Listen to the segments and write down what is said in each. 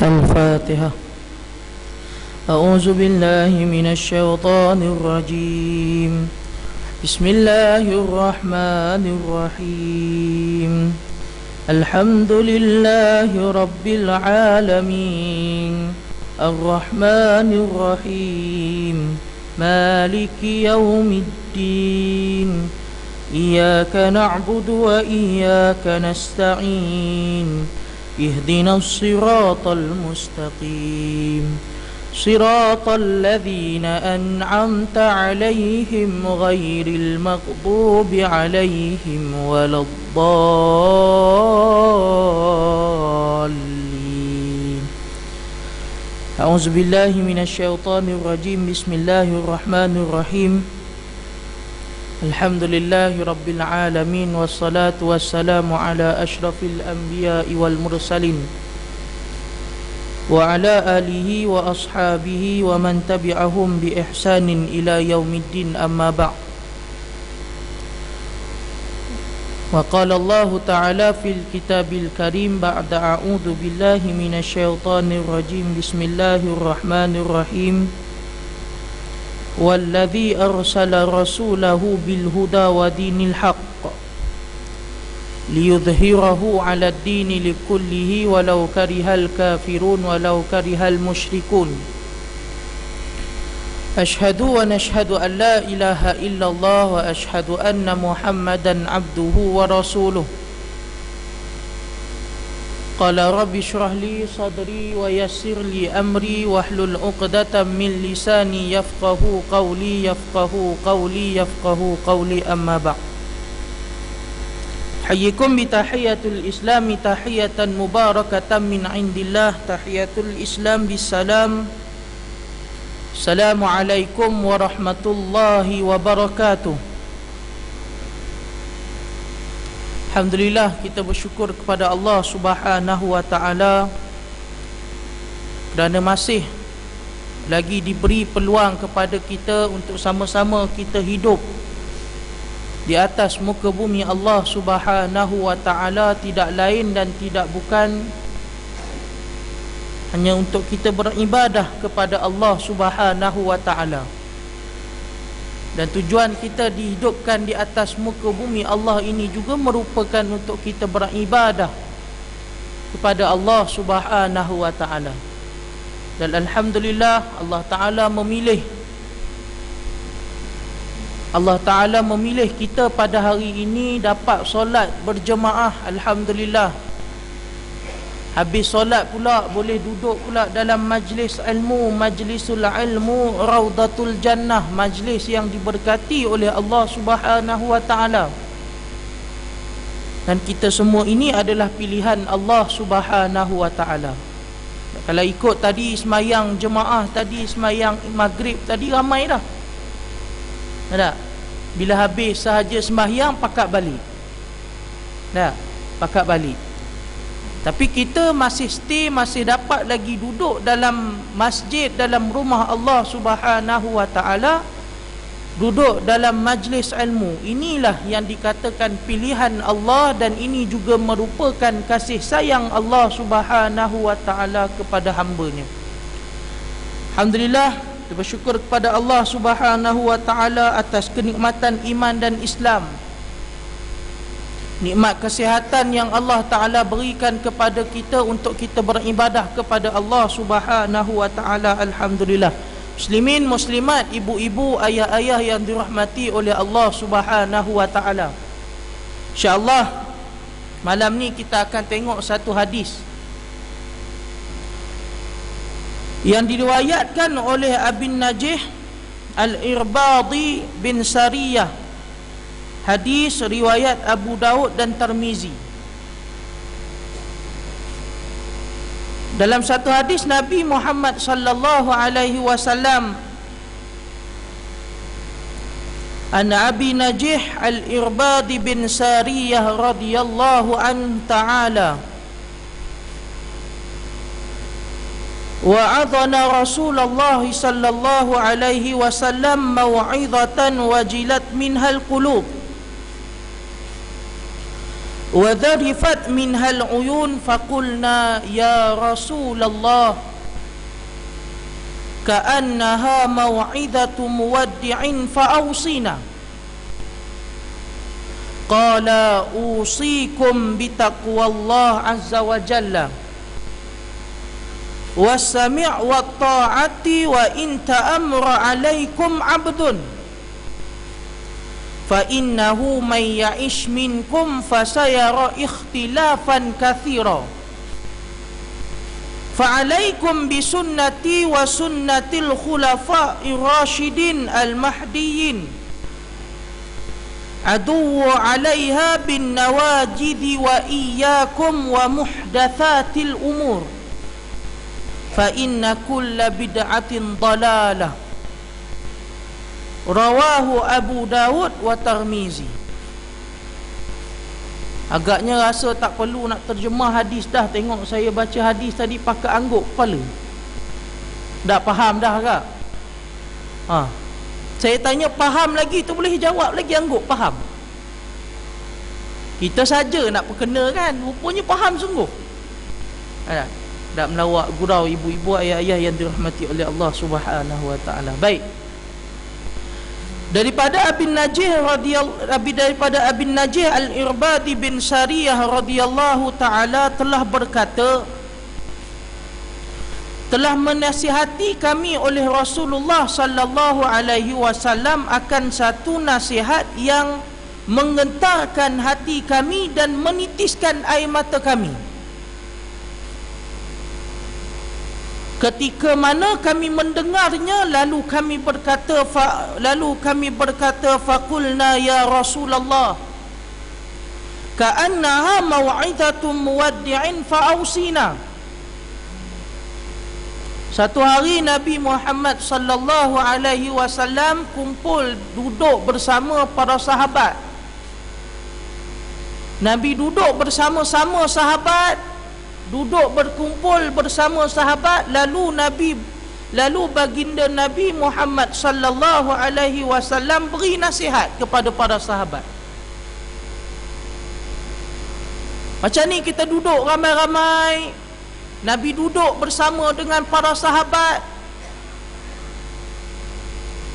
الفاتحة. أعوذ بالله من الشيطان الرجيم. بسم الله الرحمن الرحيم. الحمد لله رب العالمين الرحمن الرحيم مالك يوم الدين إياك نعبد وإياك نستعين اهدنا الصراط المستقيم صراط الذين أنعمت عليهم غير المغضوب عليهم ولا الضالين. أعوذ بالله من الشيطان الرجيم. بسم الله الرحمن الرحيم. الحمد لله رب العالمين والصلاة والسلام على أشرف الأنبياء والمرسلين وعلى آله وأصحابه ومن تبعهم بإحسان إلى يوم الدين. أما بعد. وقال الله تعالى في الكتاب الكريم بعد أعوذ بالله من الشيطان الرجيم. بسم الله الرحمن الرحيم. والذي أرسل رسوله بالهدى ودين الحق ليظهره على الدين لكله ولو كره الكافرون ولو كره المشركون. أشهد ونشهد أن لا إله إلا الله وأشهد أن محمدا عبده ورسوله. قال رب اشرح لي صدري ويسر لي أمري واحلل عقدة من لساني يفقه قولي يفقه قولي. أما بعد. حييكم بتحية الإسلام تحية مباركة من عند الله. تحية الإسلام بالسلام. السلام عليكم ورحمة الله وبركاته. Alhamdulillah, kita bersyukur kepada Allah Subhanahu wa ta'ala kerana masih lagi diberi peluang kepada kita untuk sama-sama kita hidup di atas muka bumi Allah Subhanahu wa ta'ala, tidak lain dan tidak bukan hanya untuk kita beribadah kepada Allah Subhanahu wa ta'ala. Dan tujuan kita dihidupkan di atas muka bumi Allah ini juga merupakan untuk kita beribadah kepada Allah Subhanahu wa ta'ala. Dan alhamdulillah, Allah Ta'ala memilih kita pada hari ini dapat solat berjemaah. Alhamdulillah. Habis solat pula boleh duduk pula dalam majlis ilmu, majlisul ilmu Raudatul Jannah, majlis yang diberkati oleh Allah Subhanahu wa ta'ala. Dan kita semua ini adalah pilihan Allah Subhanahu wa ta'ala. Kalau ikut tadi semayang jemaah, tadi semayang maghrib tadi ramai dah. Tak? Bila habis sahaja sembahyang pakat balik. Tak? Pakat balik. Tapi kita masih stay, masih dapat lagi duduk dalam masjid, dalam rumah Allah Subhanahu wa ta'ala, duduk dalam majlis ilmu. Inilah yang dikatakan pilihan Allah, dan ini juga merupakan kasih sayang Allah Subhanahu wa ta'ala kepada hamba-Nya. Alhamdulillah, kita bersyukur kepada Allah Subhanahu wa ta'ala atas kenikmatan iman dan Islam, nikmat kesihatan yang Allah Ta'ala berikan kepada kita untuk kita beribadah kepada Allah Subhanahu wa ta'ala. Alhamdulillah. Muslimin, muslimat, ibu-ibu, ayah-ayah yang dirahmati oleh Allah Subhanahu wa ta'ala, InsyaAllah malam ni kita akan tengok satu hadis yang diriwayatkan oleh Abin Najih Al-Irbadi bin Sariyah. Hadis riwayat Abu Daud dan Tirmizi. Dalam satu hadis Nabi Muhammad sallallahu alaihi wasallam, an Abi Najih Al-Irbad bin Sariyah radhiyallahu an ta'ala, wa'adhana Rasulullah sallallahu alaihi wasallam maw'idatan wajilat minhal qulub wa dharifat minhal uyun faqulna ya Rasulullah ka'annaha maw'idatu muwaddi'in fa'awsina. Qala usikum bitaqwallah azza wa jalla was-sami' wat-ta'ati wa in ta'amra 'alaikum 'abdun fa innahu may ya'ish minkum fasayara ikhtilafan katsira fa 'alaikum bi sunnati wa sunnatil khulafa'ir rasyidin al-mahdiyyin adu 'alaiha bin nawajidi wa iyyakum wa muhdatsatil umur fa inna kulla bid'atin dalalah. Rawahu Abu Dawud wa Tirmizi. Agaknya rasa tak perlu nak terjemah hadis dah. Tengok saya baca hadis tadi pakai angguk kepala. Dah faham dah kak? Saya tanya faham lagi tu boleh jawab lagi angguk faham. Kita saja nak perkena kan, rupanya faham sungguh. Tak melawak gurau ibu-ibu ayah-ayah yang dirahmati oleh Allah Subhanahu wa taala. Baik. Daripada Abin Najih Al-Irbadi bin Sariyah radhiyallahu taala telah berkata, telah menasihati kami oleh Rasulullah sallallahu alaihi wasallam akan satu nasihat yang menggentarkan hati kami dan menitiskan air mata kami. Ketika mana kami mendengarnya, lalu kami berkata faqulna ya Rasulullah ka'annaha maw'idatum muwaddi'in fa'awsina. Satu hari Nabi Muhammad sallallahu alaihi wasallam kumpul duduk bersama para sahabat. Nabi duduk bersama-sama sahabat, duduk berkumpul bersama sahabat, lalu baginda Nabi Muhammad sallallahu alaihi wasallam beri nasihat kepada para sahabat. Macam ni kita duduk ramai-ramai, Nabi duduk bersama dengan para sahabat,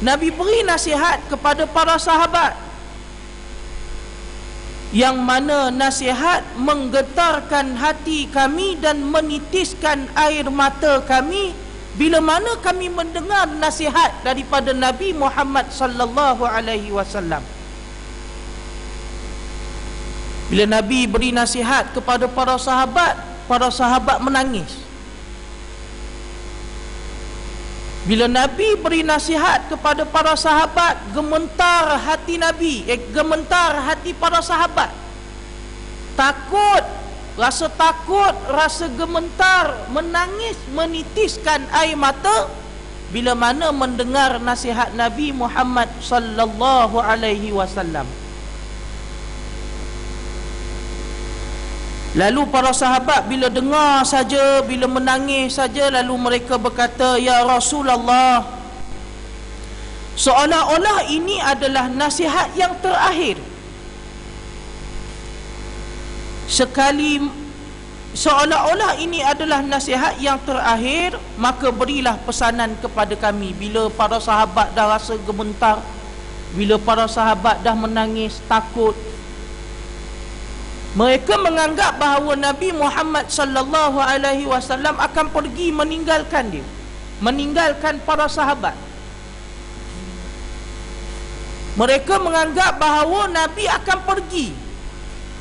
Nabi beri nasihat kepada para sahabat, yang mana nasihat menggetarkan hati kami dan menitiskan air mata kami bila mana kami mendengar nasihat daripada Nabi Muhammad sallallahu alaihi wasallam. Bila Nabi beri nasihat kepada para sahabat menangis. Bila Nabi beri nasihat kepada para sahabat, gemetar hati Nabi, gemetar hati para sahabat. Takut, rasa gemetar, menangis, menitiskan air mata bila mana mendengar nasihat Nabi Muhammad sallallahu alaihi wasallam. Lalu para sahabat bila dengar saja, bila menangis saja, lalu mereka berkata, ya Rasulullah, seolah-olah ini adalah nasihat yang terakhir. Seolah-olah ini adalah nasihat yang terakhir, maka berilah pesanan kepada kami. Bila para sahabat dah rasa gemetar, bila para sahabat dah menangis, takut, mereka menganggap bahawa Nabi Muhammad sallallahu alaihi wasallam akan pergi meninggalkan dia, meninggalkan para sahabat. Mereka menganggap bahawa Nabi akan pergi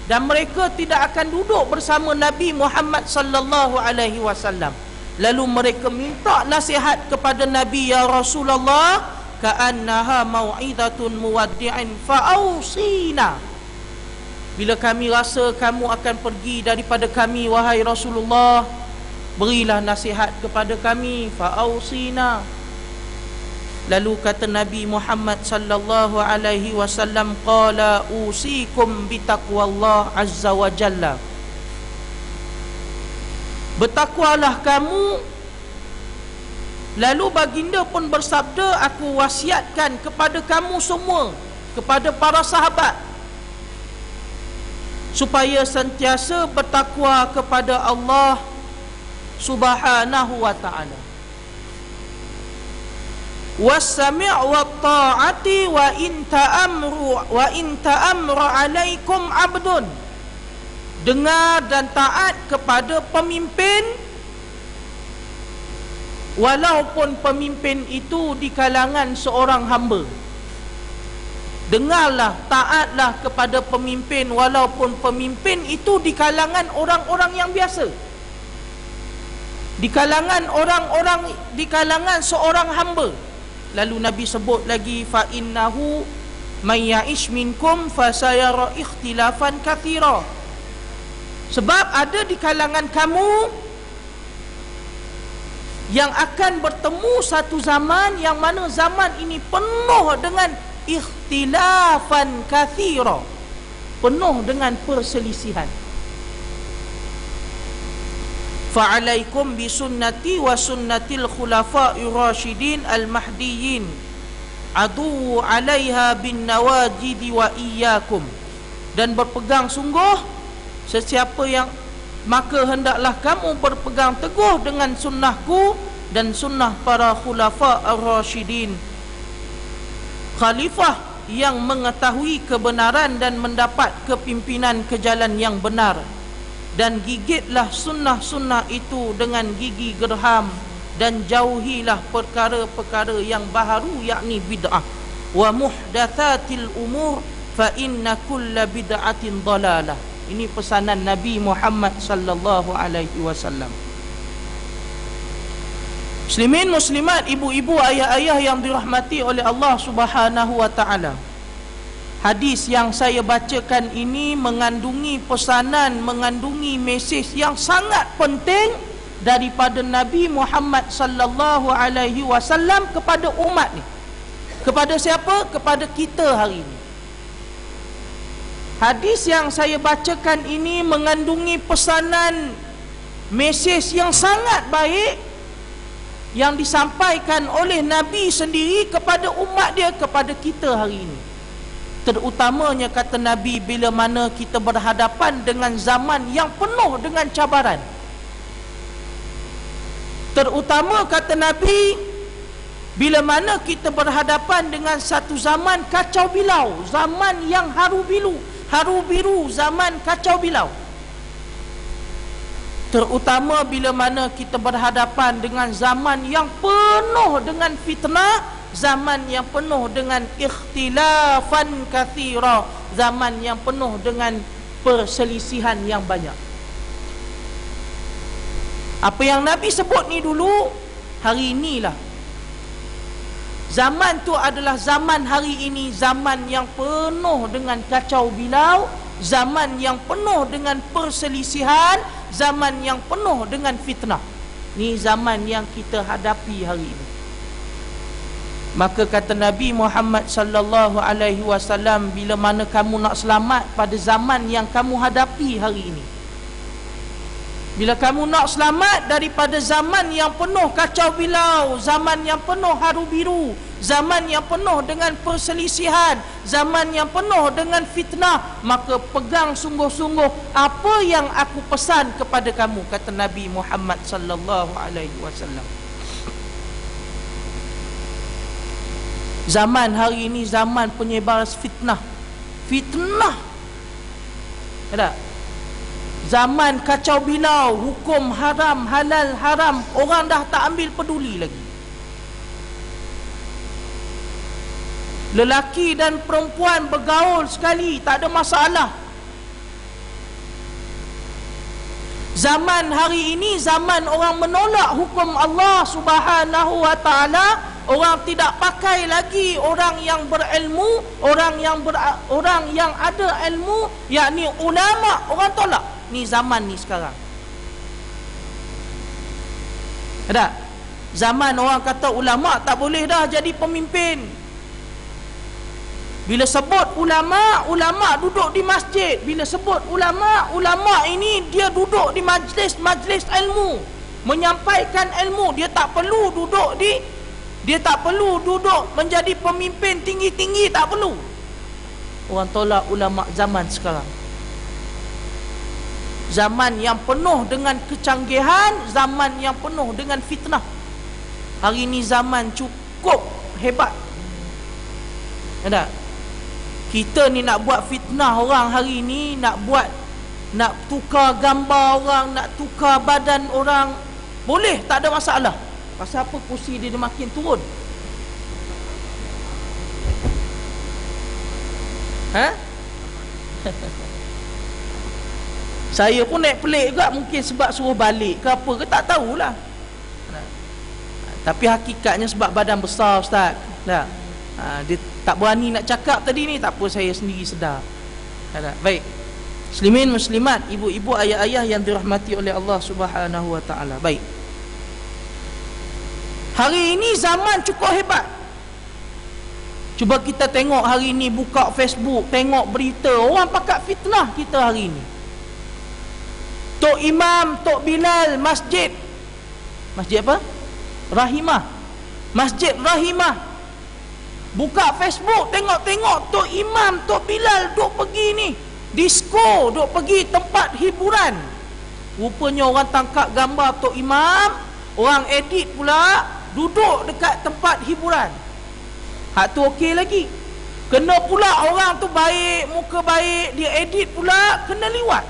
dan mereka tidak akan duduk bersama Nabi Muhammad sallallahu alaihi wasallam. Lalu mereka minta nasihat kepada Nabi, ya Rasulullah, ka'annaha mau'idatun muwaddi'in fa'awsina. Bila kami rasa kamu akan pergi daripada kami, wahai Rasulullah, berilah nasihat kepada kami, fa'awsina. Lalu kata Nabi Muhammad sallallahu alaihi wasallam, qala usikum bitaqwallah azza wa jalla. Bertakwalah kamu. Lalu baginda pun bersabda, aku wasiatkan kepada kamu semua, kepada para sahabat, supaya sentiasa bertakwa kepada Allah Subhanahu wa ta'ala. Was-sami' wat-ta'ati wa in ta'amru 'alaikum 'abdun. Dengar dan taat kepada pemimpin, walaupun pemimpin itu di kalangan seorang hamba. Dengarlah, taatlah kepada pemimpin walaupun pemimpin itu di kalangan orang-orang yang biasa, di kalangan seorang hamba. Lalu Nabi sebut lagi, fa innahu may ya'ish minkum fasayara ikhtilafan katsira. Sebab ada di kalangan kamu yang akan bertemu satu zaman yang mana zaman ini penuh dengan ikhtilafan katsira, penuh dengan perselisihan. Fa'alaikum bisunnati wa sunnatil khulafa'ir rasyidin al-mahdiyyin adu 'alaiha bin nawajid wa iyyakum. Dan berpegang sungguh sesiapa yang, maka hendaklah kamu berpegang teguh dengan sunnahku dan sunnah para khulafa ar-rasyidin, khalifah yang mengetahui kebenaran dan mendapat kepimpinan ke jalan yang benar. Dan gigitlah sunnah-sunnah itu dengan gigi gerham, dan jauhilah perkara-perkara yang baharu, yakni bid'ah. Wa muhdatsatil umur fa inna kulla bid'atin dalalah. Ini pesanan Nabi Muhammad sallallahu alaihi wasallam. Muslimin muslimat, ibu-ibu, ayah-ayah yang dirahmati oleh Allah Subhanahu wa taala. Hadis yang saya bacakan ini mengandungi pesanan, mengandungi mesej yang sangat penting daripada Nabi Muhammad sallallahu alaihi wasallam kepada umat ni. Kepada siapa? Kepada kita hari ini. Hadis yang saya bacakan ini mengandungi pesanan, mesej yang sangat baik yang disampaikan oleh Nabi sendiri kepada umat dia, kepada kita hari ini. Terutamanya kata Nabi, bila mana kita berhadapan dengan zaman yang penuh dengan cabaran. Terutama kata Nabi, bila mana kita berhadapan dengan satu zaman kacau bilau, zaman yang haru biru, zaman kacau bilau. Terutama bila mana kita berhadapan dengan zaman yang penuh dengan fitnah, zaman yang penuh dengan ikhtilafan katsira, zaman yang penuh dengan perselisihan yang banyak. Apa yang Nabi sebut ni dulu, hari inilah. Zaman tu adalah zaman hari ini, zaman yang penuh dengan kacau bilau, zaman yang penuh dengan perselisihan, zaman yang penuh dengan fitnah. Ni zaman yang kita hadapi hari ini. Maka kata Nabi Muhammad sallallahu alaihi wasallam, bila mana kamu nak selamat pada zaman yang kamu hadapi hari ini, bila kamu nak selamat daripada zaman yang penuh kacau bilau, zaman yang penuh haru biru, zaman yang penuh dengan perselisihan, zaman yang penuh dengan fitnah, maka pegang sungguh-sungguh apa yang aku pesan kepada kamu, kata Nabi Muhammad sallallahu alaihi wasallam. Zaman hari ini zaman penyebar fitnah. Fitnah. Ada. Zaman kacau bilau, hukum haram, halal, haram, orang dah tak ambil peduli lagi. Lelaki dan perempuan bergaul sekali, tak ada masalah. Zaman hari ini zaman orang menolak hukum Allah Subhanahu wa taala. Orang tidak pakai lagi orang yang berilmu, orang yang ada ilmu, yakni ulama, orang tolak. Ni zaman ni sekarang. Ada? Zaman orang kata ulama tak boleh dah jadi pemimpin. Bila sebut ulama, ulama duduk di masjid. Bila sebut ulama, ulama ini dia duduk di majlis ilmu, menyampaikan ilmu. Dia tak perlu duduk menjadi pemimpin tinggi-tinggi, tak perlu. Orang tolak ulama zaman sekarang. Zaman yang penuh dengan kecanggihan, zaman yang penuh dengan fitnah. Hari ini zaman cukup hebat. Ada? Kita ni nak buat fitnah orang hari ini, nak tukar gambar orang, nak tukar badan orang, boleh, tak ada masalah. Pasal apa? Kursi dia makin turun. Saya pun naik pelik juga, mungkin sebab suruh balik ke apa ke, tak tahulah. Tapi hakikatnya sebab badan besar, Ustaz. Dia tak berani nak cakap tadi ni, tak apa, saya sendiri sedar. Baik. Muslimin muslimat, ibu-ibu, ayah-ayah yang dirahmati oleh Allah Subhanahu wa taala. Baik. Hari ini zaman cukup hebat. Cuba kita tengok hari ini, buka Facebook, tengok berita, orang pakat fitnah kita hari ini. Tok Imam, Tok Bilal, masjid apa? Rahimah. Masjid Rahimah. Buka Facebook, tengok-tengok Tok Imam, Tok Bilal duk pergi ni disko, duk pergi tempat hiburan. Rupanya orang tangkap gambar Tok Imam, orang edit pula duduk dekat tempat hiburan. Hak tu okey lagi. Kena pula orang tu baik, muka baik, dia edit pula, kena liwat.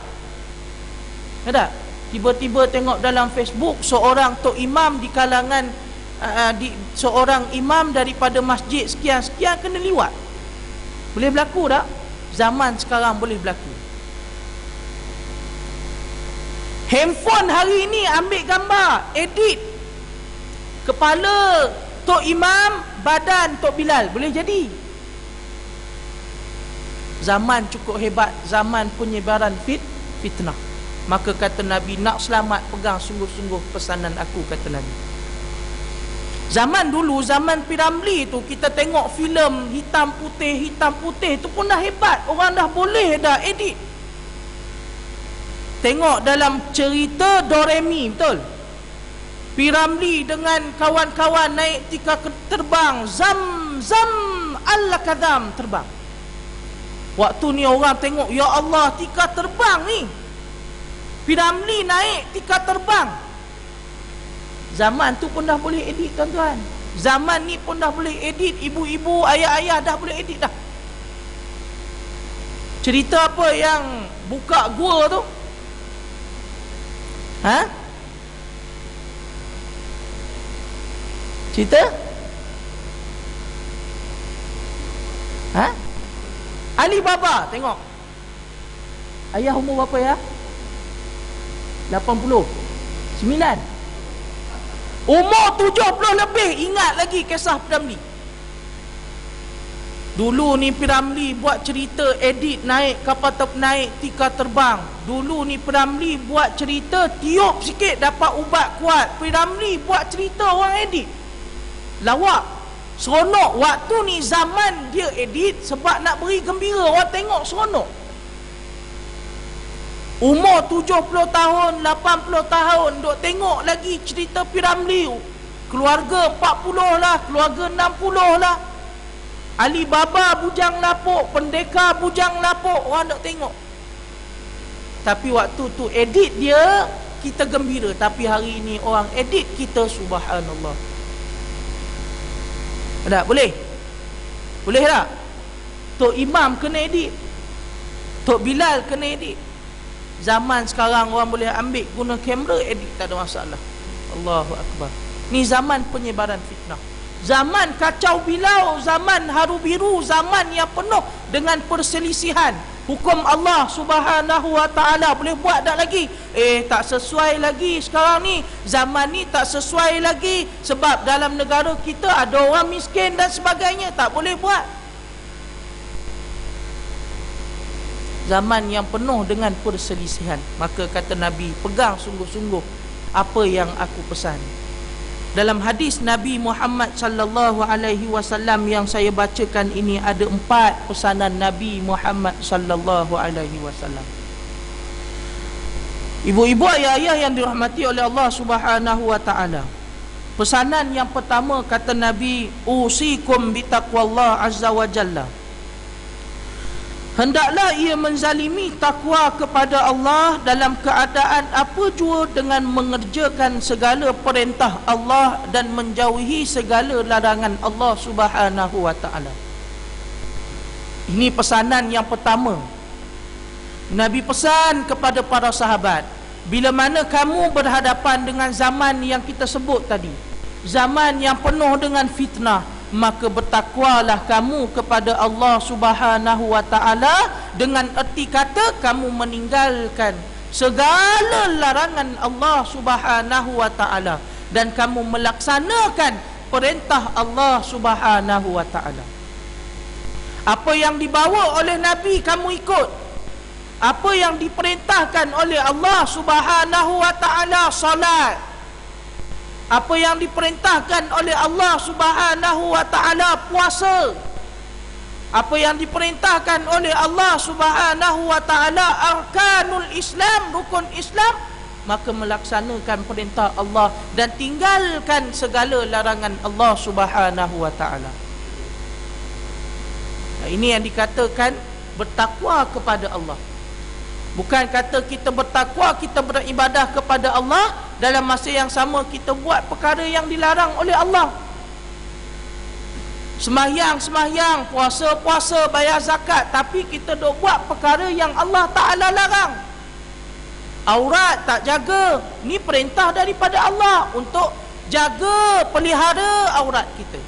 Ada? Tiba-tiba tengok dalam Facebook seorang Tok Imam di kalangan seorang imam daripada masjid sekian-sekian kena liwat. Boleh berlaku tak? Zaman sekarang boleh berlaku. Handphone hari ini ambil gambar, edit kepala Tok Imam, badan Tok Bilal, boleh jadi. Zaman cukup hebat, zaman penyebaran fitnah. Maka kata Nabi, nak selamat pegang sungguh-sungguh pesanan aku, kata Nabi. Zaman dulu, zaman Piramli tu, kita tengok filem hitam putih tu pun dah hebat. Orang dah boleh dah edit. Tengok dalam cerita Doremi, betul? Piramli dengan kawan-kawan naik tika terbang, zam al-kadam terbang. Waktu ni orang tengok, ya Allah, tika terbang ni. Piramli naik tika terbang. Zaman tu pun dah boleh edit, tuan-tuan. Zaman ni pun dah boleh edit. Ibu-ibu, ayah-ayah dah boleh edit dah. Cerita apa yang buka gua tu? Cerita? Alibaba, tengok. Ayah umur berapa ya? 80, 9. Umur 70 lebih, ingat lagi kisah Piramli. Dulu ni Piramli buat cerita, edit, naik kapal naik tika terbang. Dulu ni Piramli buat cerita, tiup sikit dapat ubat kuat. Piramli buat cerita, orang edit. Lawak, seronok. Waktu ni zaman dia edit sebab nak beri gembira, orang tengok seronok. Umur 70 tahun, 80 tahun duk tengok lagi cerita Piramli. Keluarga 40 lah, keluarga 60 lah. Alibaba bujang lapuk, pendekar bujang lapuk, orang duk tengok. Tapi waktu tu edit dia, kita gembira. Tapi hari ini orang edit kita, subhanallah. Tak boleh? Boleh tak? Tok Imam kena edit, Tok Bilal kena edit. Zaman sekarang orang boleh ambil guna kamera, edit, tak ada masalah. Allahu Akbar. Ni zaman penyebaran fitnah. Zaman kacau bilau, zaman haru biru, zaman yang penuh dengan perselisihan. Hukum Allah Subhanahu wa taala boleh buat tak lagi? Tak sesuai lagi sekarang ni. Zaman ni tak sesuai lagi sebab dalam negara kita ada orang miskin dan sebagainya, tak boleh buat. Zaman yang penuh dengan perselisihan. Maka kata Nabi, pegang sungguh-sungguh apa yang aku pesan. Dalam hadis Nabi Muhammad sallallahu alaihi wasallam yang saya bacakan ini, ada 4 pesanan Nabi Muhammad sallallahu alaihi wasallam. Ibu-ibu, ayah-ayah yang dirahmati oleh Allah Subhanahu wa taala. Pesanan yang pertama kata Nabi, usikum bitaqwallah azza wa jalla. hendaklah ia menzalimi takwa kepada Allah dalam keadaan apa jua dengan mengerjakan segala perintah Allah dan menjauhi segala larangan Allah Subhanahu wa taala. Ini pesanan yang pertama. Nabi pesan kepada para sahabat, bila mana kamu berhadapan dengan zaman yang kita sebut tadi, zaman yang penuh dengan fitnah, maka bertakwalah kamu kepada Allah Subhanahu wa taala dengan erti kata kamu meninggalkan segala larangan Allah Subhanahu wa taala dan kamu melaksanakan perintah Allah Subhanahu wa taala. Apa yang dibawa oleh Nabi kamu ikut. Apa yang diperintahkan oleh Allah Subhanahu wa taala, salat. Apa yang diperintahkan oleh Allah Subhanahu wa taala, puasa. Apa yang diperintahkan oleh Allah Subhanahu wa taala, arkanul Islam, rukun Islam, maka melaksanakan perintah Allah dan tinggalkan segala larangan Allah Subhanahu wa taala. Ini yang dikatakan bertakwa kepada Allah. Bukan kata kita bertakwa, kita beribadah kepada Allah, dalam masa yang sama kita buat perkara yang dilarang oleh Allah. Sembahyang, puasa, bayar zakat, tapi kita dok buat perkara yang Allah Ta'ala larang. Aurat tak jaga, ni perintah daripada Allah untuk jaga, pelihara aurat kita.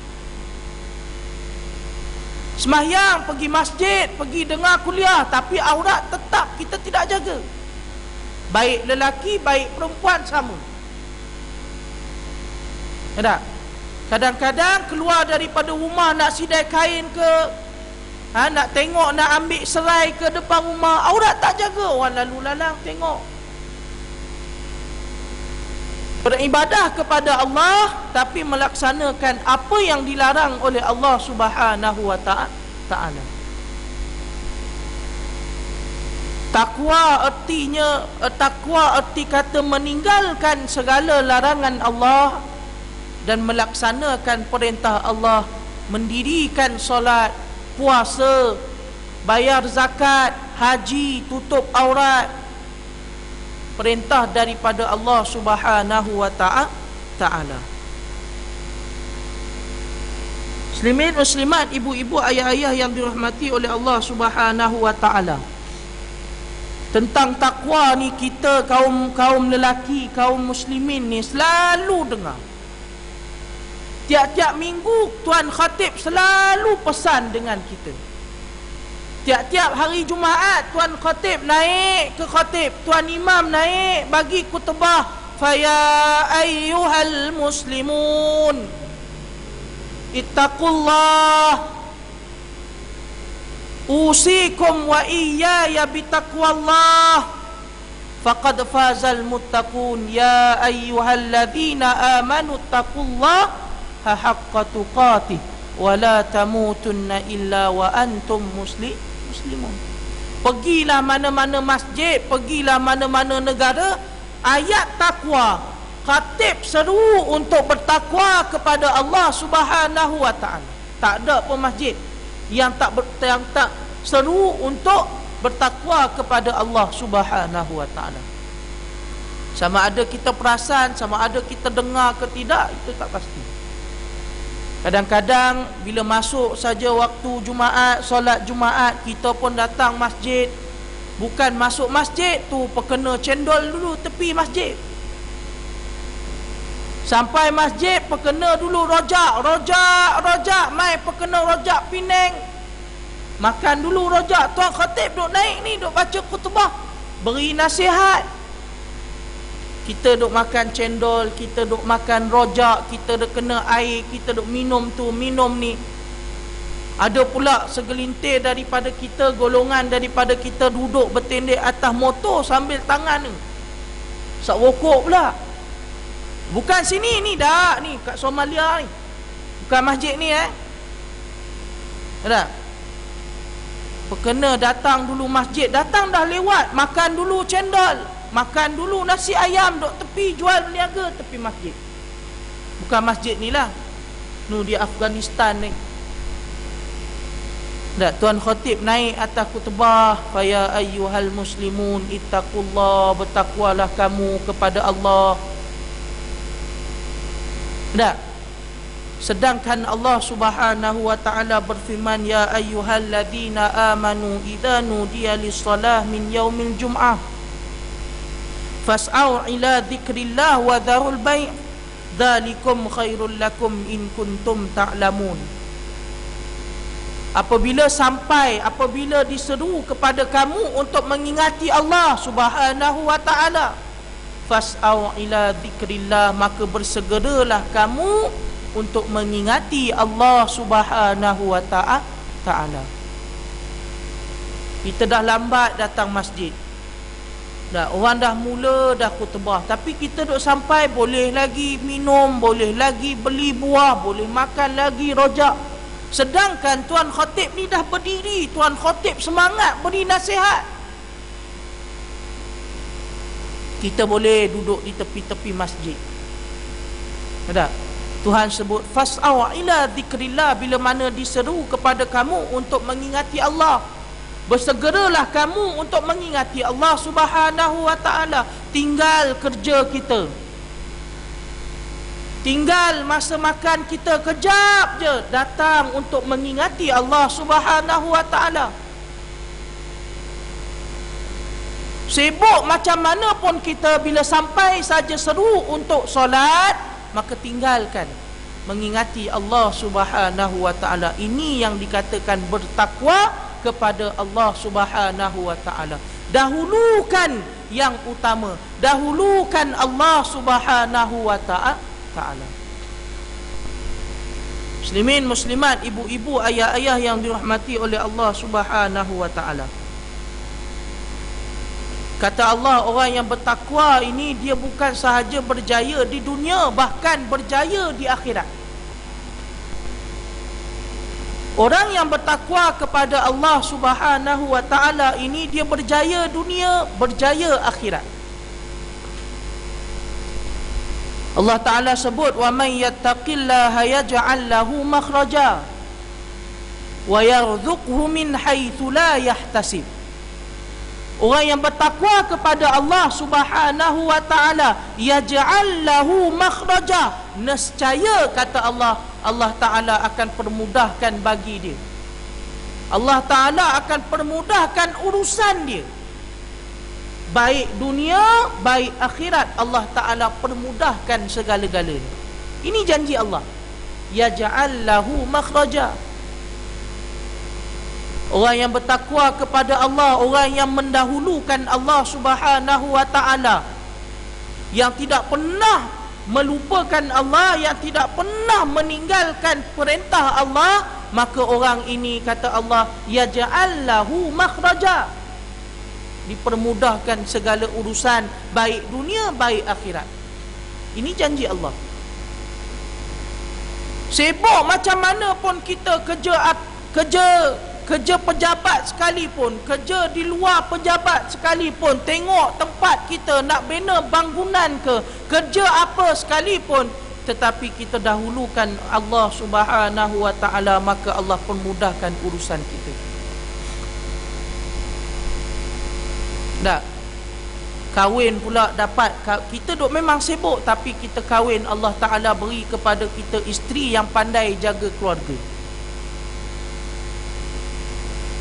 Sembahyang, pergi masjid, pergi dengar kuliah, tapi aurat tetap kita tidak jaga. Baik lelaki, baik perempuan sama. Tak? Kadang-kadang keluar daripada rumah nak sidai kain ke, nak tengok, nak ambil serai ke depan rumah, aurat tak jaga, orang lalu lalang tengok. Beribadah kepada Allah tapi melaksanakan apa yang dilarang oleh Allah Subhanahu wa taala. Takwa erti kata meninggalkan segala larangan Allah dan melaksanakan perintah Allah, mendirikan solat, puasa, bayar zakat, haji, tutup aurat. Perintah daripada Allah Subhanahu wa taala. Muslimin muslimat, ibu-ibu, ayah-ayah yang dirahmati oleh Allah Subhanahu wa taala. Tentang takwa ni kita kaum lelaki, kaum muslimin ni selalu dengar. Tiap-tiap minggu Tuan Khatib selalu pesan dengan kita. Tiap-tiap hari Jumaat Tuan Khatib naik ke khatib, Tuan Imam naik bagi khutbah, faya ayyuhal muslimun ittaqullah usikum wa iyaya bitaqwallah faqad fazal muttaqun ya ayyuhalladzina amanu ittaqullah haqqa tuqatih wa la tamutunna illa wa antum muslimun. Pergilah mana-mana masjid, pergilah mana-mana negara, ayat takwa, khatib seru untuk bertakwa kepada Allah Subhanahu wa taala. Tak ada pun masjid yang tak seru untuk bertakwa kepada Allah Subhanahu wa taala. Sama ada kita perasan, sama ada kita dengar ke tidak, itu tak pasti. Kadang-kadang bila masuk saja waktu Jumaat, solat Jumaat, kita pun datang masjid. Bukan masuk masjid tu perkena cendol dulu tepi masjid. Sampai masjid perkena dulu rojak, mai perkena rojak Penang. Makan dulu rojak, Tuan Khatib duk naik ni, duk baca khutbah, beri nasihat. Kita duk makan cendol, kita duk makan rojak, kita duk kena air, kita duk minum tu, minum ni. Ada pula segelintir daripada kita, golongan daripada kita duduk bertindih atas motor sambil tangan ni sak rokok pula. Bukan sini ni dah, ni kat Somalia ni. Bukan masjid ni tak? Perkena datang dulu masjid, datang dah lewat, makan dulu cendol, makan dulu nasi ayam duk tepi jual berniaga tepi masjid. Bukan masjid ni lah, di Afghanistan ni. Tak, Tuan Khatib naik atas khutbah, fa ya ayyuhal muslimun ittaqullah, bertakwalah kamu kepada Allah. Tak. Sedangkan Allah Subhanahu wa taala berfirman, ya ayyuhalladzina amanu idza nudiya lis-shalah min yaumil jum'ah fas'au ila dzikrillah wa dzarul bai' dzalikum khairul lakum in kuntum ta'lamun. Apabila diseru kepada kamu untuk mengingati Allah Subhanahu wa taala, fas'au ila dzikrillah, maka bersegeralah kamu untuk mengingati Allah Subhanahu wa taala. Kita dah lambat datang masjid. Dah orang dah mula dah khutbah, tapi kita duk sampai boleh lagi minum, boleh lagi beli buah, boleh makan lagi rojak. Sedangkan Tuan Khatib ni dah berdiri, Tuan Khatib semangat beri nasihat. Kita boleh duduk di tepi-tepi masjid. Ada? Tuhan sebut fas'au ila dzikrillah, bila mana diseru kepada kamu untuk mengingati Allah, bersegeralah kamu untuk mengingati Allah Subhanahu wa taala. Tinggal kerja kita, tinggal masa makan kita, kejap je datang untuk mengingati Allah Subhanahu wa taala. Sibuk macam mana pun kita, bila sampai saja seru untuk solat, maka tinggalkan mengingati Allah Subhanahu wa taala. Ini yang dikatakan bertakwa kepada Allah Subhanahu wa taala. Dahulukan yang utama, dahulukan Allah Subhanahu wa taala. Muslimin muslimat, ibu-ibu, ayah-ayah yang dirahmati oleh Allah Subhanahu wa taala. Kata Allah, orang yang bertakwa ini dia bukan sahaja berjaya di dunia, bahkan berjaya di akhirat. Orang yang bertakwa kepada Allah Subhanahu wa taala ini dia berjaya dunia, berjaya akhirat. Allah Taala sebut, wa may yattaqillaha yaj'al lahu makhraja wa yarzuqhu min haitsu la yahtasib. Orang yang bertakwa kepada Allah Subhanahu wa taala, yaj'al lahu makhraja, nescaya kata Allah, Allah Taala akan permudahkan bagi dia. Allah Taala akan permudahkan urusan dia. Baik dunia, baik akhirat, Allah Ta'ala permudahkan segala-galanya. Ini janji Allah. Yaj'al lahu makhraja. Orang yang bertakwa kepada Allah, orang yang mendahulukan Allah Subhanahu wa Ta'ala, yang tidak pernah melupakan Allah, yang tidak pernah meninggalkan perintah Allah, maka orang ini kata Allah, yaj'al lahu makhraja, dipermudahkan segala urusan, baik dunia baik akhirat. Ini janji Allah. Sibuk macam mana pun kita, kerja pejabat sekalipun, kerja di luar pejabat sekalipun, tengok tempat kita nak bina bangunan ke, kerja apa sekalipun, tetapi kita dahulukan Allah Subhanahu wa taala, maka Allah permudahkan urusan kita. Tak. Kahwin pula dapat, kita duk memang sibuk, tapi kita kahwin, Allah Ta'ala beri kepada kita isteri yang pandai jaga keluarga,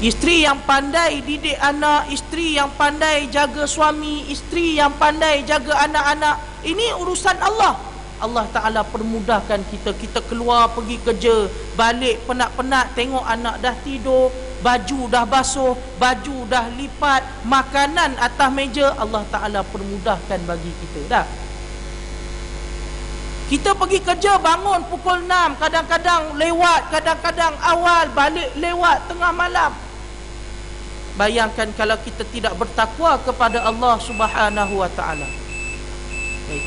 isteri yang pandai didik anak, isteri yang pandai jaga suami, isteri yang pandai jaga anak-anak. Ini urusan Allah. Allah Ta'ala permudahkan kita. Kita keluar pergi kerja, balik penat-penat, tengok anak dah tidur, baju dah basuh, baju dah lipat, makanan atas meja, Allah Ta'ala permudahkan bagi kita. Dah. Kita pergi kerja bangun pukul 6, kadang-kadang lewat, kadang-kadang awal, balik lewat tengah malam. Bayangkan kalau kita tidak bertakwa kepada Allah Subhanahu wa Ta'ala. Baik.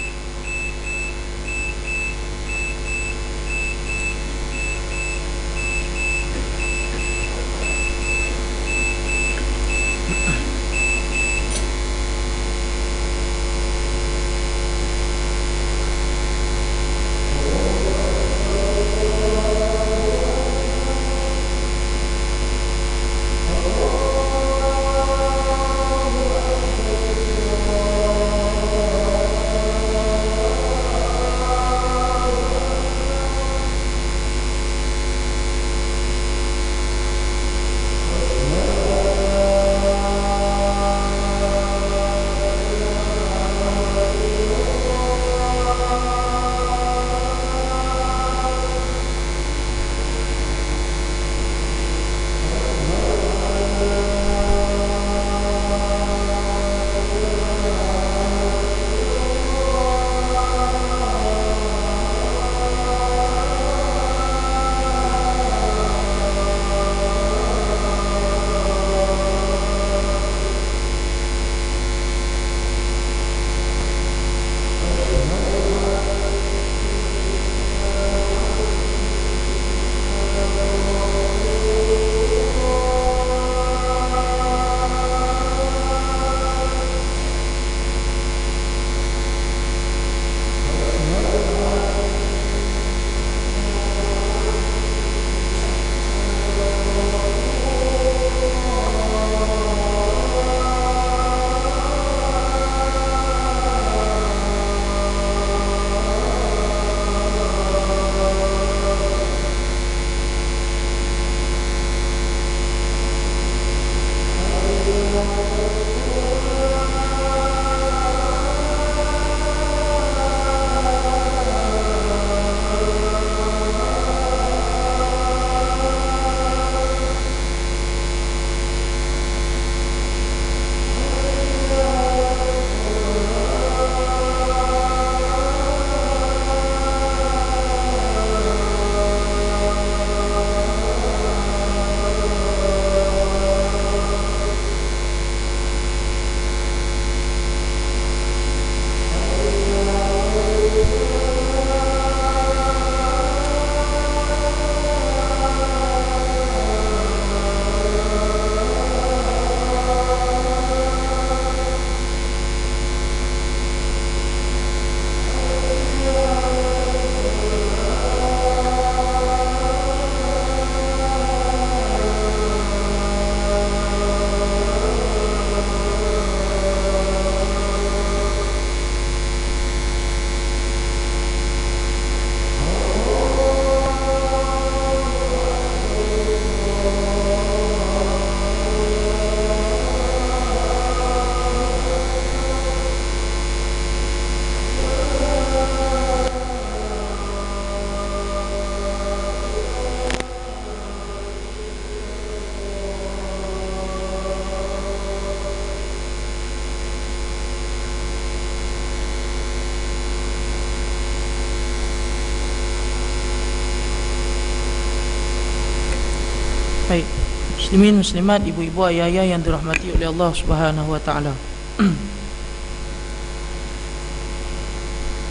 Baik, muslimin muslimat, ibu-ibu ayah-ayah yang dirahmati oleh Allah Subhanahu wa taala.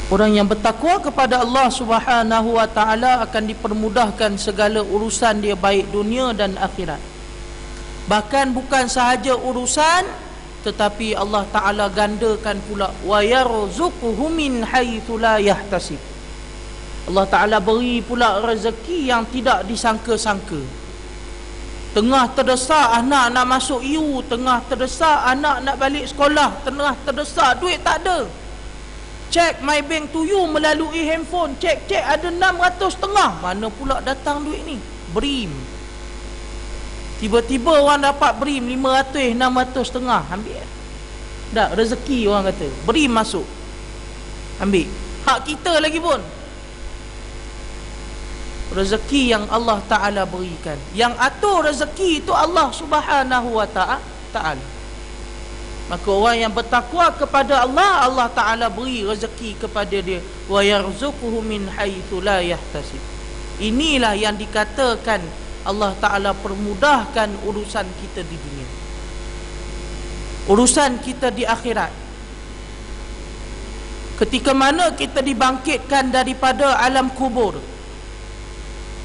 Orang yang bertakwa kepada Allah Subhanahu wa taala akan dipermudahkan segala urusan dia, baik dunia dan akhirat. Bahkan bukan sahaja urusan, tetapi Allah taala gandakan pula, wa yarzuquhu min haitsu la yahtasib. Allah taala beri pula rezeki yang tidak disangka-sangka. Tengah terdesak anak nak masuk U, tengah terdesak anak nak balik sekolah, tengah terdesak duit tak ada. Cek my bank to you melalui handphone, cek ada 600 setengah. Mana pula datang duit ni? BRIM. Tiba-tiba orang dapat BRIM 500, 600 setengah, ambil. Dah rezeki orang kata, BRIM masuk, ambil. Hak kita lagi pun. Rezeki yang Allah Ta'ala berikan. Yang atur rezeki itu Allah Subhanahu wa Ta'ala. Maka orang yang bertakwa kepada Allah, Allah Ta'ala beri rezeki kepada dia. Wa yarzuquhu min haitsu la yahtasib. Inilah yang dikatakan Allah Ta'ala permudahkan urusan kita di dunia, urusan kita di akhirat. Ketika mana kita dibangkitkan daripada alam kubur,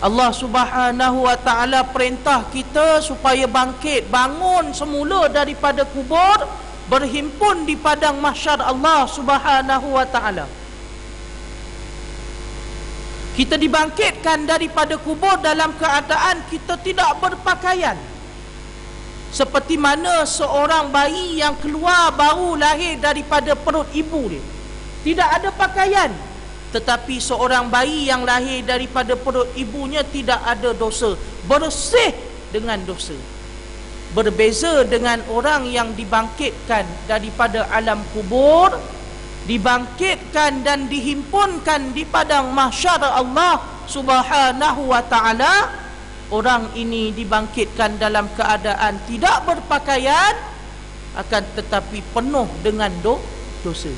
Allah Subhanahu wa Ta'ala perintah kita supaya bangkit, bangun semula daripada kubur, berhimpun di padang mahsyar Allah Subhanahu wa Ta'ala. Kita dibangkitkan daripada kubur dalam keadaan kita tidak berpakaian, seperti mana seorang bayi yang keluar baru lahir daripada perut ibu dia, tidak ada pakaian. Tetapi seorang bayi yang lahir daripada perut ibunya tidak ada dosa, bersih dengan dosa. Berbeza dengan orang yang dibangkitkan daripada alam kubur, dibangkitkan dan dihimpunkan di padang mahsyar Allah Subhanahu wa Ta'ala. Orang ini dibangkitkan dalam keadaan tidak berpakaian, akan tetapi penuh dengan dosa.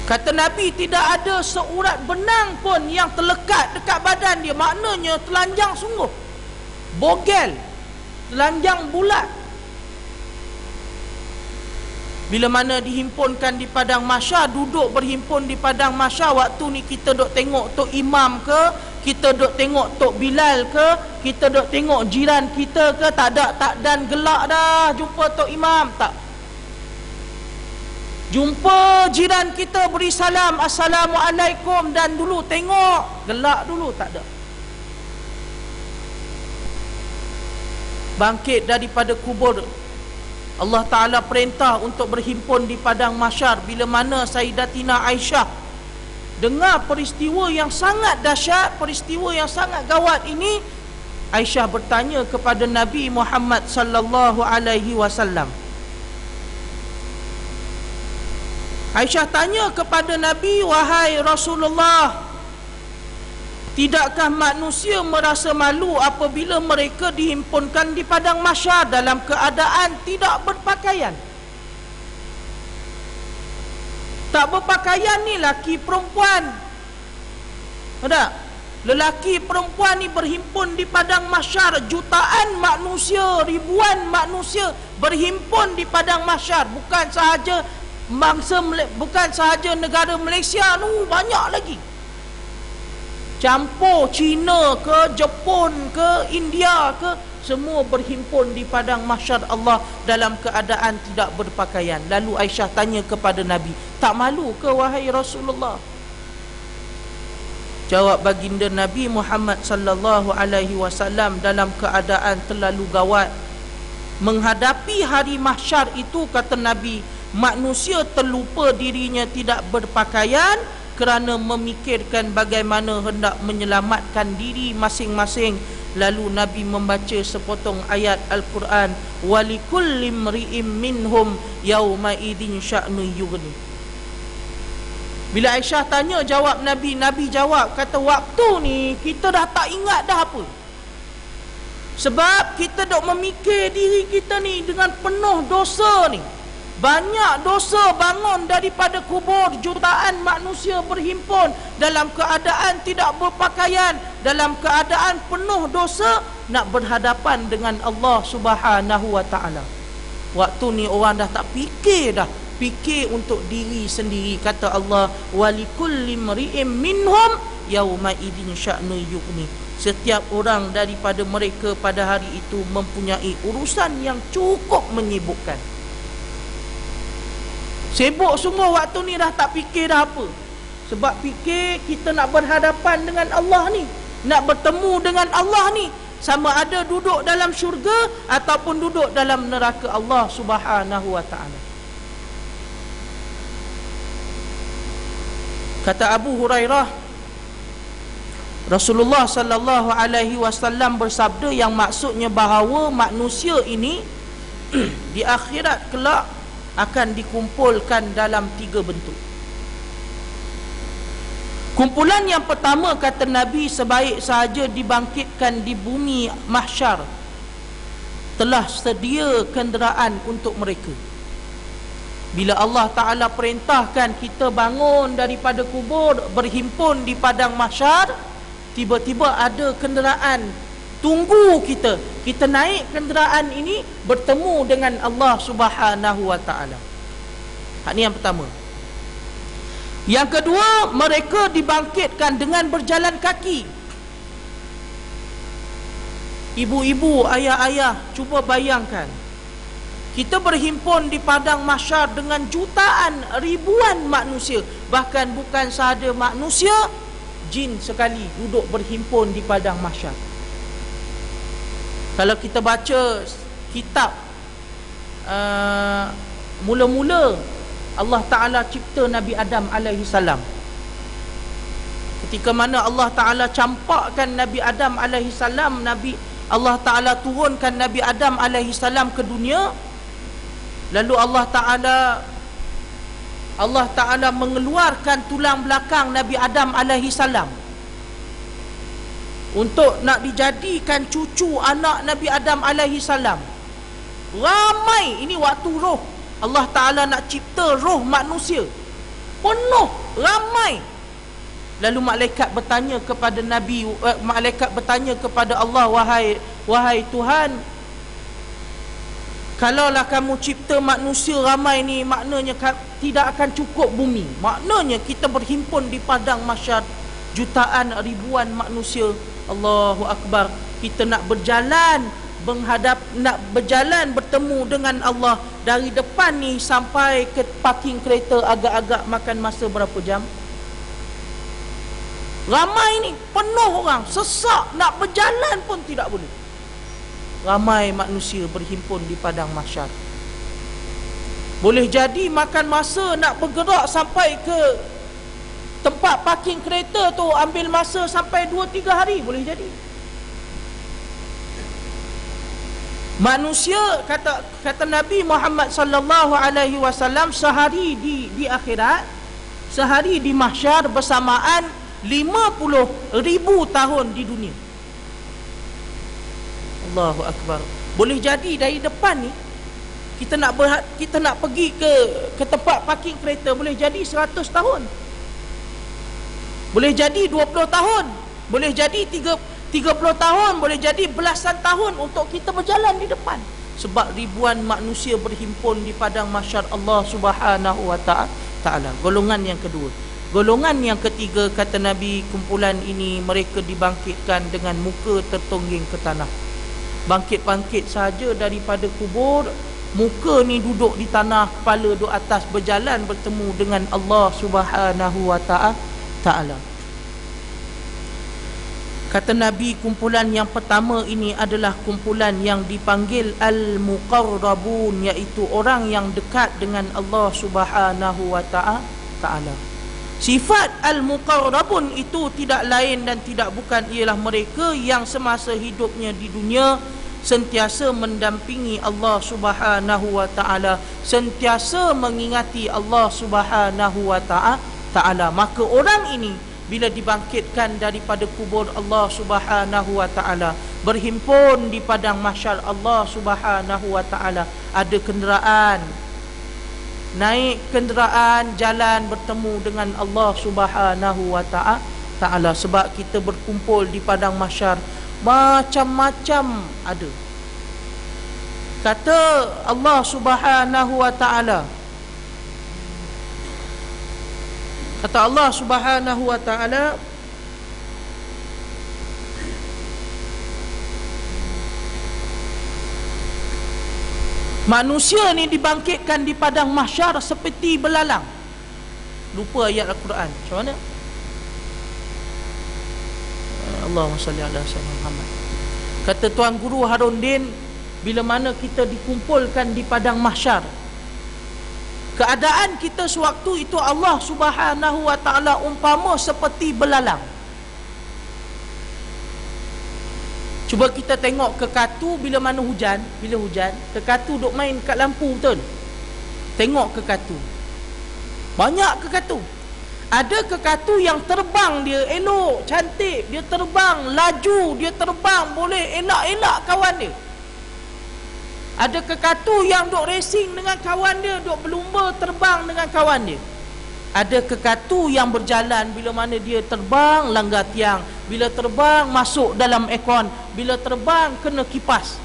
Kata Nabi, tidak ada seurat benang pun yang terlekat dekat badan dia. Maknanya telanjang sungguh, bogel, telanjang bulat. Bila mana dihimpunkan di padang mahsyar, duduk berhimpun di padang mahsyar, waktu ni kita duk tengok Tok Imam ke, kita duk tengok Tok Bilal ke, kita duk tengok jiran kita ke, tak ada, tak dan gelak dah jumpa Tok Imam, tak. Jumpa jiran kita beri salam, Assalamualaikum, dan dulu tengok, gelak dulu, tak ada. Bangkit daripada kubur, Allah Ta'ala perintah untuk berhimpun di padang mahsyar. Bila mana Sayyidatina Aisyah dengar peristiwa yang sangat dahsyat, peristiwa yang sangat gawat ini, Aisyah bertanya kepada Nabi Muhammad sallallahu alaihi wasallam. Aisyah tanya kepada Nabi, wahai Rasulullah, tidakkah manusia merasa malu apabila mereka dihimpunkan di padang mahsyar dalam keadaan tidak berpakaian? Tak berpakaian ni laki perempuan. Ada? Lelaki perempuan ni berhimpun di padang mahsyar. Jutaan manusia, ribuan manusia berhimpun di padang mahsyar. Bukan sahaja bukan sahaja negara Malaysia tu, banyak lagi. Campur Cina ke, Jepun ke, India ke, semua berhimpun di padang mahsyar Allah dalam keadaan tidak berpakaian. Lalu Aisyah tanya kepada Nabi, tak malu ke wahai Rasulullah? Jawab baginda Nabi Muhammad sallallahu alaihi wasallam, dalam keadaan terlalu gawat menghadapi hari mahsyar itu, kata Nabi, manusia terlupa dirinya tidak berpakaian kerana memikirkan bagaimana hendak menyelamatkan diri masing-masing. Lalu Nabi membaca sepotong ayat Al-Quran, walikulli mri'im minhum yauma idzin sya'nu yughni. Bila Aisyah tanya, jawab Nabi, Nabi jawab, kata, waktu ni kita dah tak ingat dah apa. Sebab kita dok memikir diri kita ni dengan penuh dosa ni. Banyak dosa, bangun daripada kubur, jutaan manusia berhimpun dalam keadaan tidak berpakaian. dalam keadaan penuh dosa, nak berhadapan dengan Allah Subhanahu wa ta'ala. Waktu ni orang dah tak fikir dah, fikir untuk diri sendiri. Kata Allah, walikulli mri'im minhum yauma idin sya'nu yughni. Setiap orang daripada mereka pada hari itu mempunyai urusan yang cukup menyibukkan. Sibuk sungguh waktu ni, dah tak fikir dah apa. Sebab fikir kita nak berhadapan dengan Allah ni, nak bertemu dengan Allah ni, sama ada duduk dalam syurga ataupun duduk dalam neraka Allah Subhanahu wa ta'ala. Kata Abu Hurairah, Rasulullah sallallahu alaihi wasallam bersabda yang maksudnya bahawa manusia ini di akhirat kelak akan dikumpulkan dalam 3 bentuk. Kumpulan yang pertama, kata Nabi, sebaik sahaja dibangkitkan di bumi mahsyar, telah sedia kenderaan untuk mereka. Bila Allah Ta'ala perintahkan kita bangun daripada kubur, berhimpun di padang mahsyar, tiba-tiba ada kenderaan tunggu kita. Kita naik kenderaan ini, bertemu dengan Allah Subhanahu wa ta'ala. Ini yang pertama. Yang kedua, mereka dibangkitkan dengan berjalan kaki. Ibu-ibu, ayah-ayah, cuba bayangkan, kita berhimpun di padang mahsyar dengan jutaan, ribuan manusia. Bahkan bukan sahaja manusia, jin sekali duduk berhimpun di padang mahsyar. Kalau kita baca kitab mula-mula Allah Ta'ala cipta Nabi Adam alaihi salam, ketika mana Allah Ta'ala campakkan Nabi Adam alaihi salam, Allah Ta'ala turunkan Nabi Adam alaihi salam ke dunia. Lalu Allah Ta'ala mengeluarkan tulang belakang Nabi Adam alaihi salam untuk nak dijadikan cucu anak Nabi Adam alaihi salam. Ramai, ini waktu roh Allah Ta'ala nak cipta roh manusia, penuh, ramai. Lalu malaikat bertanya kepada malaikat bertanya kepada Allah, wahai Tuhan, kalaulah kamu cipta manusia ramai ni, maknanya tidak akan cukup bumi. Maknanya kita berhimpun di padang mahsyar, jutaan, ribuan manusia. Allahu Akbar. Kita nak berjalan bertemu dengan Allah. Dari depan ni sampai ke parking kereta agak-agak makan masa berapa jam? Ramai ni, penuh orang, sesak, nak berjalan pun tidak boleh. Ramai manusia berhimpun di padang mahsyar. Boleh jadi makan masa nak bergerak sampai ke tempat parking kereta tu ambil masa sampai 2-3 hari, boleh jadi. Manusia, kata Nabi Muhammad sallallahu alaihi wasallam, sehari di akhirat, sehari di mahsyar bersamaan 50,000 tahun di dunia. Allahu Akbar. Boleh jadi dari depan ni kita nak pergi ke tempat parking kereta, boleh jadi 100 tahun. Boleh jadi 20 tahun, boleh jadi 30 tahun, boleh jadi belasan tahun untuk kita berjalan di depan. Sebab ribuan manusia berhimpun di padang mahsyar Allah Subhanahu wa ta'ala. Golongan yang kedua. Golongan yang ketiga, kata Nabi, kumpulan ini mereka dibangkitkan dengan muka tertongging ke tanah. Bangkit-bangkit saja daripada kubur, muka ni duduk di tanah, kepala duduk atas, berjalan bertemu dengan Allah Subhanahu wa ta'ala. Kata Nabi, kumpulan yang pertama ini adalah kumpulan yang dipanggil Al-Muqarrabun, iaitu orang yang dekat dengan Allah Subhanahu wa ta'ala. Sifat Al-Muqarrabun itu tidak lain dan tidak bukan ialah mereka yang semasa hidupnya di dunia sentiasa mendampingi Allah Subhanahu wa ta'ala, sentiasa mengingati Allah Subhanahu wa ta'ala. Maka orang ini bila dibangkitkan daripada kubur Allah Subhanahu wa ta'ala, berhimpun di padang mahsyar Allah Subhanahu wa ta'ala, ada kenderaan, naik kenderaan, jalan bertemu dengan Allah Subhanahu wa ta'ala. Sebab kita berkumpul di padang mahsyar, macam-macam ada. Kata Allah Subhanahu wa ta'ala, kata Allah Subhanahu wa ta'ala, manusia ni dibangkitkan di padang mahsyar seperti belalang. Lupa ayat Al-Quran. Macam mana? Allahumma salli ala sayyidina Muhammad. Kata Tuan Guru Harun Din, bila mana kita dikumpulkan di padang mahsyar, keadaan kita sewaktu itu Allah Subhanahu wa ta'ala umpama seperti belalang. Cuba kita tengok kekatu bila mana hujan. Bila hujan, kekatu duk main kat lampu, betul? Tengok kekatu, banyak kekatu. Ada kekatu yang terbang dia elok, cantik, dia terbang laju, dia terbang boleh elak-elak kawan dia. Ada kekatu yang duk racing dengan kawan dia, duk berlumba terbang dengan kawan dia. Ada kekatu yang berjalan, bila mana dia terbang langgar tiang, bila terbang masuk dalam aircon, bila terbang kena kipas.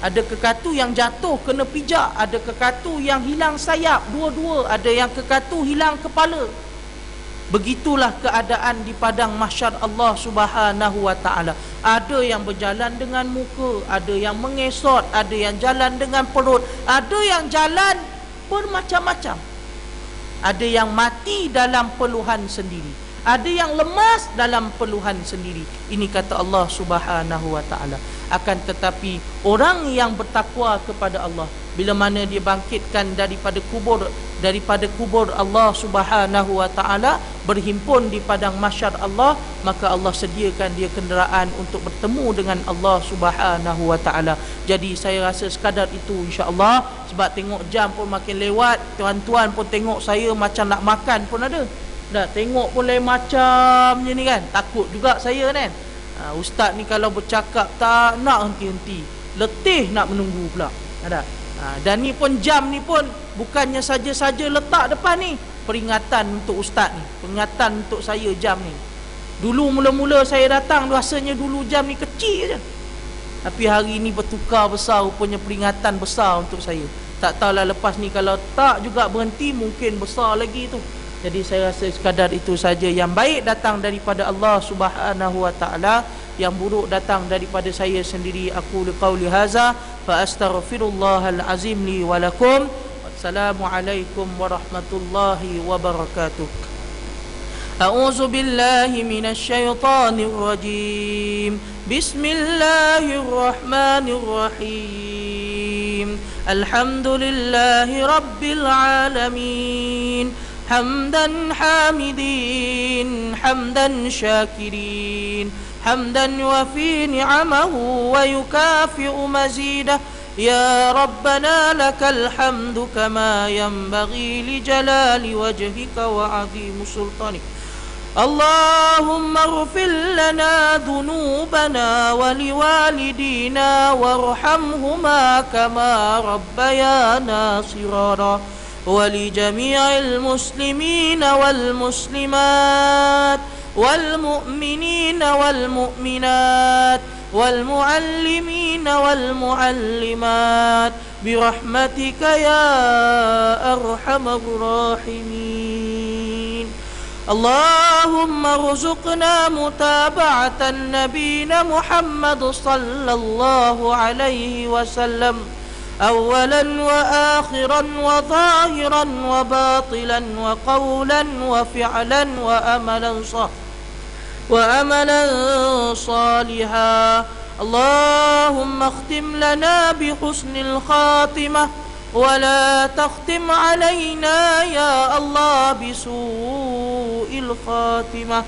Ada kekatu yang jatuh kena pijak, ada kekatu yang hilang sayap dua-dua, ada yang kekatu hilang kepala. Begitulah keadaan di padang mahsyar Allah Subhanahu wa ta'ala. Ada yang berjalan dengan muka, ada yang mengesot, ada yang jalan dengan perut, ada yang jalan bermacam-macam. Ada yang mati dalam peluhan sendiri, ada yang lemas dalam peluhan sendiri. Ini kata Allah Subhanahu wa ta'ala. Akan tetapi orang yang bertakwa kepada Allah, bila mana dia bangkitkan daripada kubur Allah Subhanahu wa ta'ala, berhimpun di padang mahsyar Allah, maka Allah sediakan dia kenderaan untuk bertemu dengan Allah Subhanahu wa ta'ala. Jadi saya rasa sekadar itu insya-Allah. Sebab tengok jam pun makin lewat. Tuan-tuan pun tengok saya macam nak makan pun ada. Dah tengok pun lain macam je ni kan. Takut juga saya kan. Ustaz ni kalau bercakap tak nak henti-henti, letih nak menunggu pula. Ada. Dan ni pun jam ni pun bukannya saja-saja letak depan ni, peringatan untuk ustaz ni, peringatan untuk saya jam ni. Dulu mula-mula saya datang rasanya dulu jam ni kecil je, tapi hari ni bertukar besar, rupanya peringatan besar untuk saya. Tak tahulah lepas ni kalau tak juga berhenti mungkin besar lagi tu. Jadi saya rasa sekadar itu saja. Yang baik datang daripada Allah Subhanahu wa ta'ala, yang buruk datang daripada saya sendiri. Aku liqauli haza fa astaghfirullahal azim li wa lakum. Wassalamualaikum warahmatullahi wabarakatuh. A'udzu billahi minasy syaithanir rajim. Bismillahirrahmanirrahim. Alhamdulillahi rabbil alamin. Hamdan hamidin, hamdan syakirin, hamdan wafi ni'amahu wa yukafi'u mazidah. Ya Rabbana lakal hamdu kama yanbaghi li jalali wajhika wa azimi sultanik. Allahumma ighfir lana dhunubana wa liwalidina warhamhuma kama rabbayana shighara. ولجميع المسلمين والمسلمات والمؤمنين والمؤمنات والمعلمين والمعلمات برحمتك يا أرحم الراحمين. اللهم ارزقنا متابعة نبينا محمد صلى الله عليه وسلم أولا وآخرا وظاهرا وباطلا وقولا وفعلا وأملا صالحا. اللهم اختم لنا بحسن الخاتمة ولا تختم علينا يا الله بسوء الخاتمة.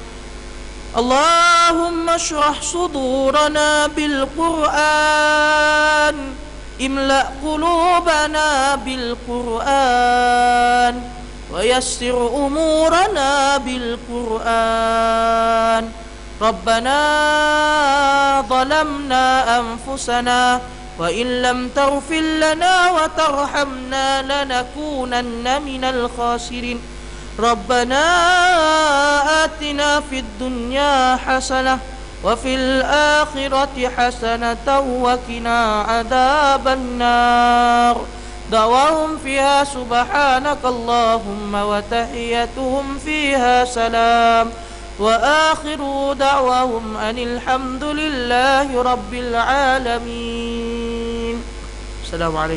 اللهم اشرح صدورنا بالقرآن، املأ قلوبنا بالقرآن، ويسر أمورنا بالقرآن. ربنا ظلمنا أنفسنا وإن لم تغفر لنا وترحمنا لنكونن من الخاسرين. ربنا آتنا في الدنيا حسنة وفي الآخرة حسنة وقنا عذاب النار دعواهم فيها سبحانك اللهم وتحيتهم فيها سلام وآخر دعواهم أن الحمد لله رب العالمين. السلام عليكم.